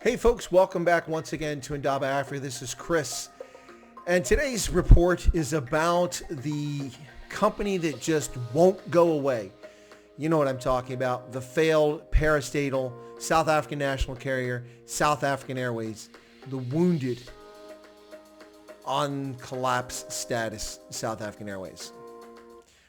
Hey folks, welcome back once again to Indaba Africa. This is Chris. And today's report is about the company that just won't go away. You know what I'm talking about. The failed parastatal South African national carrier, South African Airways. The wounded on collapse status, South African Airways.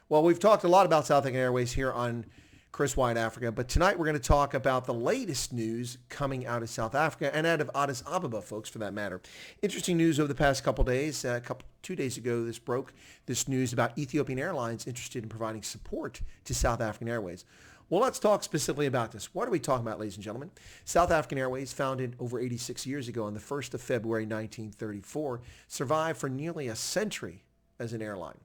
Well, we've talked a lot about South African Airways here on Chris Wide Africa, but tonight we're going to talk about the latest news coming out of South Africa and out of Addis Ababa, folks, for that matter. Interesting news over the past couple days. 2 days ago, this broke, this news about Ethiopian Airlines interested in providing support to South African Airways. Well, let's talk specifically about this. What are we talking about, ladies and gentlemen? South African Airways, founded over 86 years ago on the 1st of February 1934, survived for nearly a century as an airline.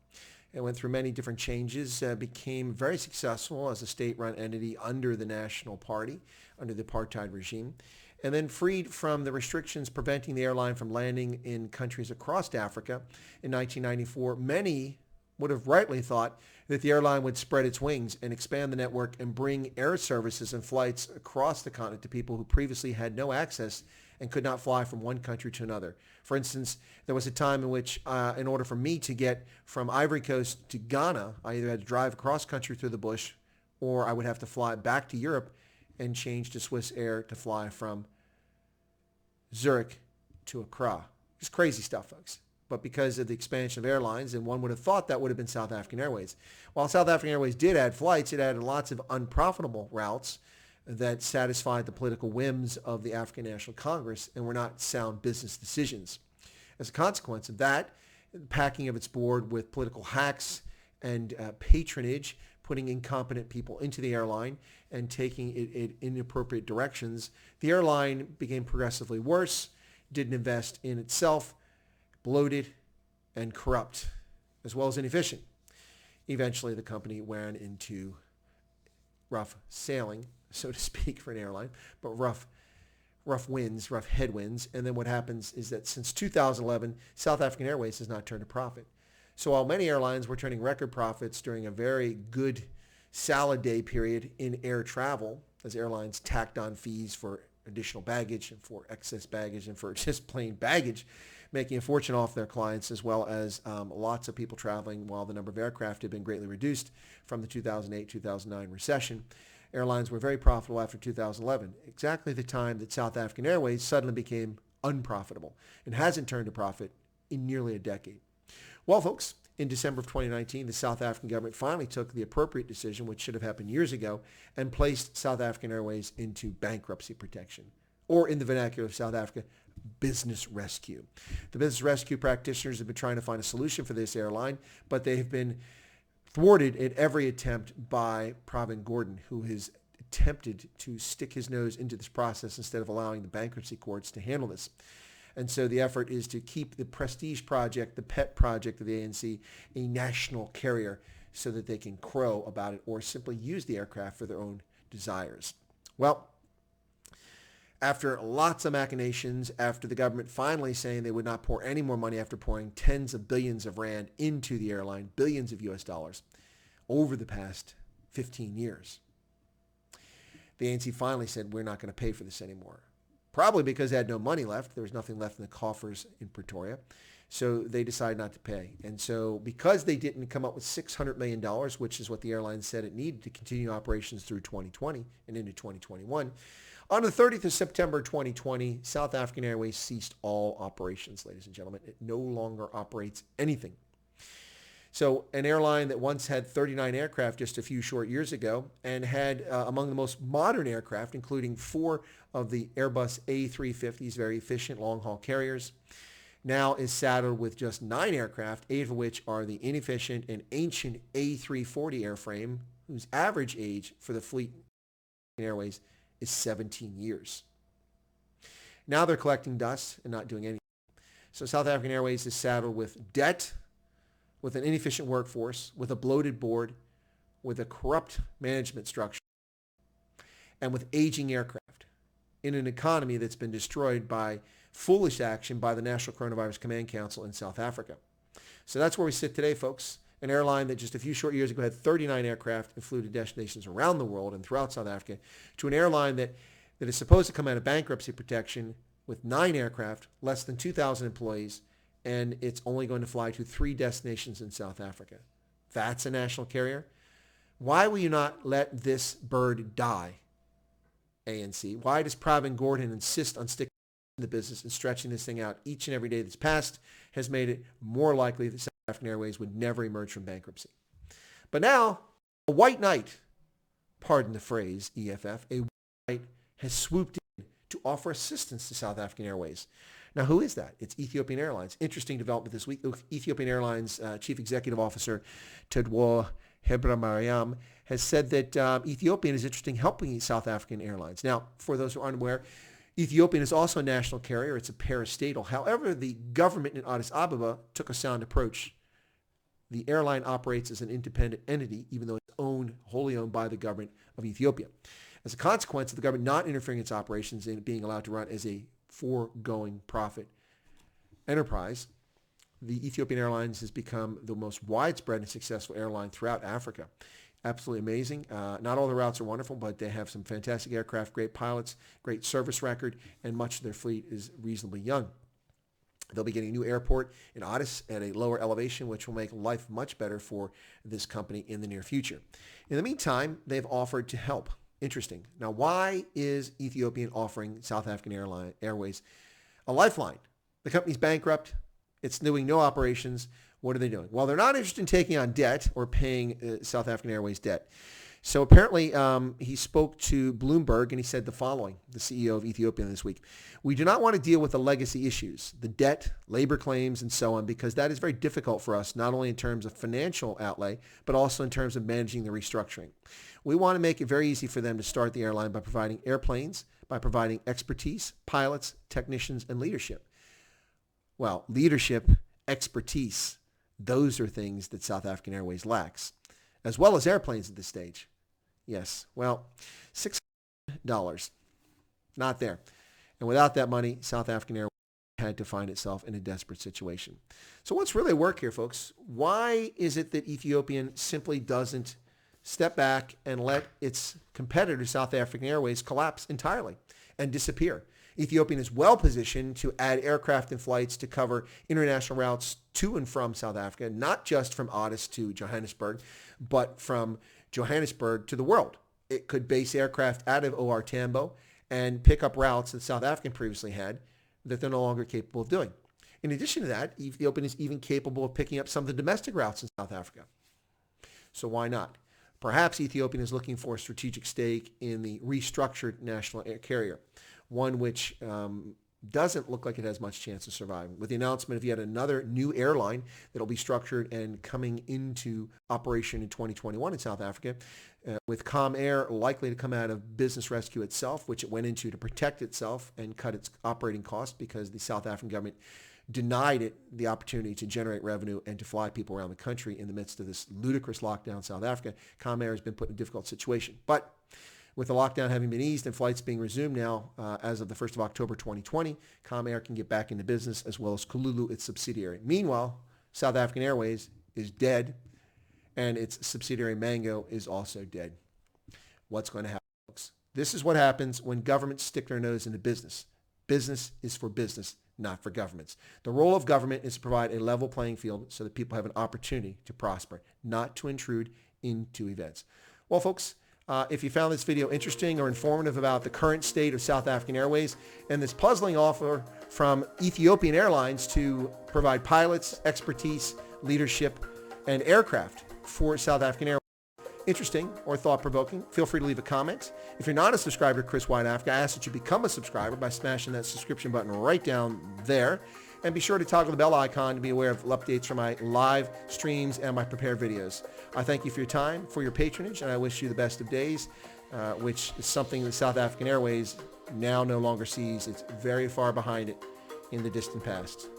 It went through many different changes, became very successful as a state-run entity under the National Party, under the apartheid regime, and then freed from the restrictions preventing the airline from landing in countries across Africa. In 1994, many would have rightly thought that the airline would spread its wings and expand the network and bring air services and flights across the continent to people who previously had no access and could not fly from one country to another. For instance, there was a time in which, in order for me to get from Ivory Coast to Ghana, I either had to drive across country through the bush, or I would have to fly back to Europe and change to Swiss Air to fly from Zurich to Accra. It's crazy stuff, folks. But because of the expansion of airlines, and one would have thought that would have been South African Airways. While South African Airways did add flights, it added lots of unprofitable routes that satisfied the political whims of the African National Congress and were not sound business decisions. As a consequence of that, the packing of its board with political hacks and patronage, putting incompetent people into the airline and taking it in inappropriate directions, the airline became progressively worse, didn't invest in itself, bloated, and corrupt, as well as inefficient. Eventually, the company ran into rough sailing, so to speak, for an airline, but rough winds, rough headwinds. And then what happens is that since 2011, South African Airways has not turned a profit. So while many airlines were turning record profits during a very good salad day period in air travel, as airlines tacked on fees for additional baggage and for excess baggage and for just plain baggage, making a fortune off their clients, as well as lots of people traveling while the number of aircraft had been greatly reduced from the 2008-2009 recession. Airlines were very profitable after 2011, exactly the time that South African Airways suddenly became unprofitable and hasn't turned a profit in nearly a decade. Well, folks, in December of 2019, the South African government finally took the appropriate decision, which should have happened years ago, and placed South African Airways into bankruptcy protection, or in the vernacular of South Africa, business rescue. The business rescue practitioners have been trying to find a solution for this airline, but they have been thwarted at every attempt by Pravin Gordhan, who has attempted to stick his nose into this process instead of allowing the bankruptcy courts to handle this. And so the effort is to keep the prestige project, the pet project of the ANC, a national carrier so that they can crow about it or simply use the aircraft for their own desires. Well, after lots of machinations, after the government finally saying they would not pour any more money after pouring tens of billions of rand into the airline, billions of US dollars, over the past 15 years, the ANC finally said, we're not going to pay for this anymore. Probably because they had no money left. There was nothing left in the coffers in Pretoria. So they decided not to pay. And so because they didn't come up with $600 million, which is what the airline said it needed to continue operations through 2020 and into 2021, on the 30th of September 2020, South African Airways ceased all operations, ladies and gentlemen. It no longer operates anything. So an airline that once had 39 aircraft just a few short years ago and had among the most modern aircraft, including 4 of the Airbus A350s, very efficient long-haul carriers, now is saddled with just 9 aircraft, 8 of which are the inefficient and ancient A340 airframe, whose average age for the fleet Airways is 17 years. Now they're collecting dust and not doing anything. So South African Airways is saddled with debt, with an inefficient workforce, with a bloated board, with a corrupt management structure, and with aging aircraft in an economy that's been destroyed by foolish action by the National Coronavirus Command Council in South Africa. So that's where we sit today, folks. An airline that just a few short years ago had 39 aircraft and flew to destinations around the world and throughout South Africa, to an airline that that is supposed to come out of bankruptcy protection with 9 aircraft, less than 2,000 employees, and it's only going to fly to 3 destinations in South Africa. That's a national carrier? Why will you not let this bird die, ANC? Why does Pravin Gordhan insist on sticking in the business and stretching this thing out each and every day that's passed has made it more likely that South African Airways would never emerge from bankruptcy. But now, a white knight, pardon the phrase, EFF, a white knight has swooped in to offer assistance to South African Airways. Now, who is that? It's Ethiopian Airlines. Interesting development this week. Ethiopian Airlines Chief Executive Officer Tewolde Mariam has said that Ethiopian is interested in helping South African Airlines. Now, for those who aren't aware, Ethiopian is also a national carrier. It's a parastatal. However, the government in Addis Ababa took a sound approach. The airline operates as an independent entity, even though it's wholly owned by the government of Ethiopia. As a consequence of the government not interfering in its operations and being allowed to run as a foregoing profit enterprise, the Ethiopian Airlines has become the most widespread and successful airline throughout Africa. Absolutely amazing. Not all the routes are wonderful, but they have some fantastic aircraft, great pilots, great service record, and much of their fleet is reasonably young. They'll be getting a new airport in Addis at a lower elevation, which will make life much better for this company in the near future. In the meantime, they've offered to help. Interesting. Now, why is Ethiopian offering South African Airways a lifeline? The company's bankrupt. It's doing no operations. What are they doing? Well, they're not interested in taking on debt or paying South African Airways debt. So apparently he spoke to Bloomberg and he said the following, the CEO of Ethiopian this week. We do not want to deal with the legacy issues, the debt, labor claims, and so on, because that is very difficult for us, not only in terms of financial outlay, but also in terms of managing the restructuring. We want to make it very easy for them to start the airline by providing airplanes, by providing expertise, pilots, technicians, and leadership. Well, leadership, expertise, those are things that South African Airways lacks, as well as airplanes at this stage. Yes, well, $600, not there. And without that money, South African Airways had to find itself in a desperate situation. So what's really at work here, folks? Why is it that Ethiopian simply doesn't step back and let its competitor, South African Airways, collapse entirely and disappear? Ethiopian is well positioned to add aircraft and flights to cover international routes to and from South Africa, not just from Addis to Johannesburg, but from Johannesburg to the world. It could base aircraft out of OR Tambo and pick up routes that South African previously had that they're no longer capable of doing. In addition to that, Ethiopian is even capable of picking up some of the domestic routes in South Africa. So why not? Perhaps Ethiopian is looking for a strategic stake in the restructured national air carrier, one which doesn't look like it has much chance of surviving. With the announcement of yet another new airline that will be structured and coming into operation in 2021 in South Africa, with Comair likely to come out of business rescue itself, which it went into to protect itself and cut its operating costs because the South African government denied it the opportunity to generate revenue and to fly people around the country in the midst of this ludicrous lockdown in South Africa. Comair has been put in a difficult situation. But with the lockdown having been eased and flights being resumed now as of the 1st of October 2020, Comair can get back into business as well as Kululu, its subsidiary. Meanwhile, South African Airways is dead and its subsidiary Mango is also dead. What's going to happen, folks? This is what happens when governments stick their nose into business. Business is for business, not for governments. The role of government is to provide a level playing field so that people have an opportunity to prosper, not to intrude into events. Well, folks, if you found this video interesting or informative about the current state of South African Airways and this puzzling offer from Ethiopian Airlines to provide pilots, expertise, leadership, and aircraft for South African Airways, interesting or thought-provoking, feel free to leave a comment. If you're not a subscriber to Chris White Africa, I ask that you become a subscriber by smashing that subscription button right down there. And be sure to toggle the bell icon to be aware of updates from my live streams and my prepared videos. I thank you for your time, for your patronage, and I wish you the best of days, which is something that South African Airways now no longer sees. It's very far behind it in the distant past.